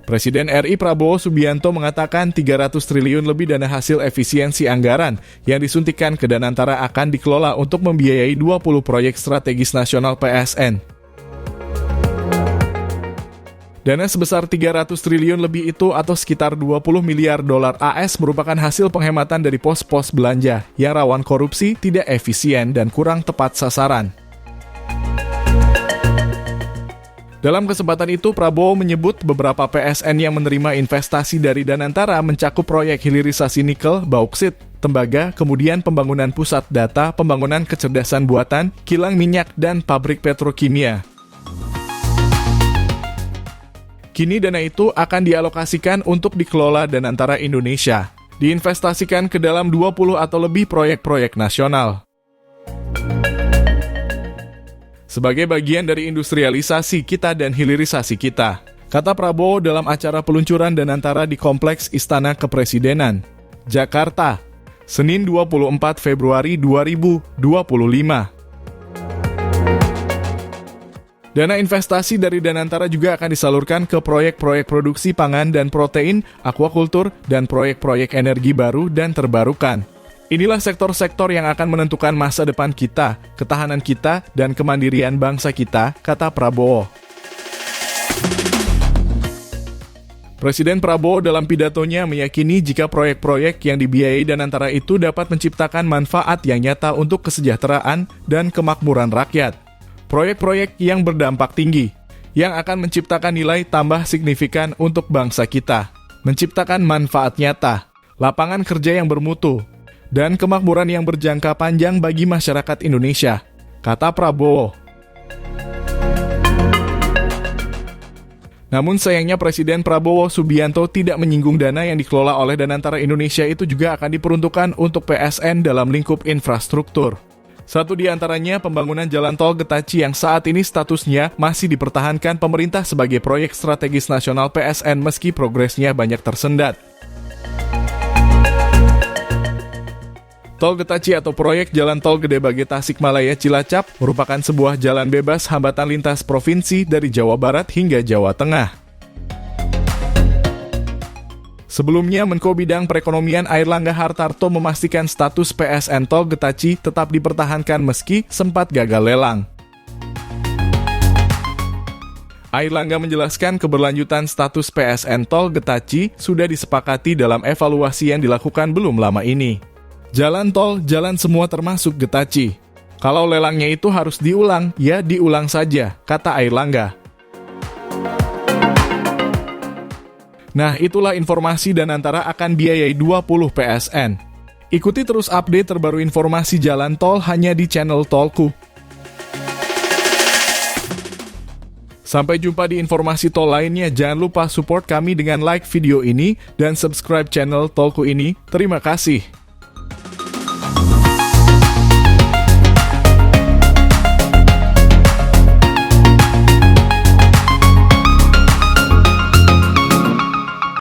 Presiden RI Prabowo Subianto mengatakan 300 triliun lebih dana hasil efisiensi anggaran yang disuntikan ke Danantara akan dikelola untuk membiayai 20 proyek strategis nasional PSN. Dana sebesar 300 triliun lebih itu atau sekitar 20 miliar dolar AS merupakan hasil penghematan dari pos-pos belanja yang rawan korupsi, tidak efisien, dan kurang tepat sasaran. Dalam kesempatan itu, Prabowo menyebut beberapa PSN yang menerima investasi dari Danantara mencakup proyek hilirisasi nikel, bauksit, tembaga, kemudian pembangunan pusat data, pembangunan kecerdasan buatan, kilang minyak, dan pabrik petrokimia. Kini dana itu akan dialokasikan untuk dikelola Danantara Indonesia, diinvestasikan ke dalam 20 atau lebih proyek-proyek nasional. Sebagai bagian dari industrialisasi kita dan hilirisasi kita, kata Prabowo dalam acara peluncuran Danantara di Kompleks Istana Kepresidenan, Jakarta, Senin 24 Februari 2025. Dana investasi dari Danantara juga akan disalurkan ke proyek-proyek produksi pangan dan protein, aquakultur, dan proyek-proyek energi baru dan terbarukan. Inilah sektor-sektor yang akan menentukan masa depan kita, ketahanan kita, dan kemandirian bangsa kita, kata Prabowo. Presiden Prabowo dalam pidatonya meyakini jika proyek-proyek yang dibiayai Danantara itu dapat menciptakan manfaat yang nyata untuk kesejahteraan dan kemakmuran rakyat. Proyek-proyek yang berdampak tinggi, yang akan menciptakan nilai tambah signifikan untuk bangsa kita, menciptakan manfaat nyata, lapangan kerja yang bermutu, dan kemakmuran yang berjangka panjang bagi masyarakat Indonesia, kata Prabowo. Namun sayangnya Presiden Prabowo Subianto tidak menyinggung dana yang dikelola oleh Danantara Indonesia itu juga akan diperuntukkan untuk PSN dalam lingkup infrastruktur. Satu di antaranya pembangunan jalan tol Getaci yang saat ini statusnya masih dipertahankan pemerintah sebagai proyek strategis nasional PSN meski progresnya banyak tersendat. Tol Getaci atau proyek jalan tol Gede Bage Tasikmalaya Cilacap merupakan sebuah jalan bebas hambatan lintas provinsi dari Jawa Barat hingga Jawa Tengah. Sebelumnya, Menko Bidang Perekonomian Airlangga Hartarto memastikan status PSN Tol Getaci tetap dipertahankan meski sempat gagal lelang. Airlangga menjelaskan keberlanjutan status PSN Tol Getaci sudah disepakati dalam evaluasi yang dilakukan belum lama ini. Jalan tol, jalan semua termasuk Getaci. Kalau lelangnya itu harus diulang, ya diulang saja, kata Airlangga. Nah, itulah informasi Danantara akan biayai 20 PSN. Ikuti terus update terbaru informasi jalan tol hanya di channel Tolku. Sampai jumpa di informasi tol lainnya. Jangan lupa support kami dengan like video ini dan subscribe channel Tolku ini. Terima kasih.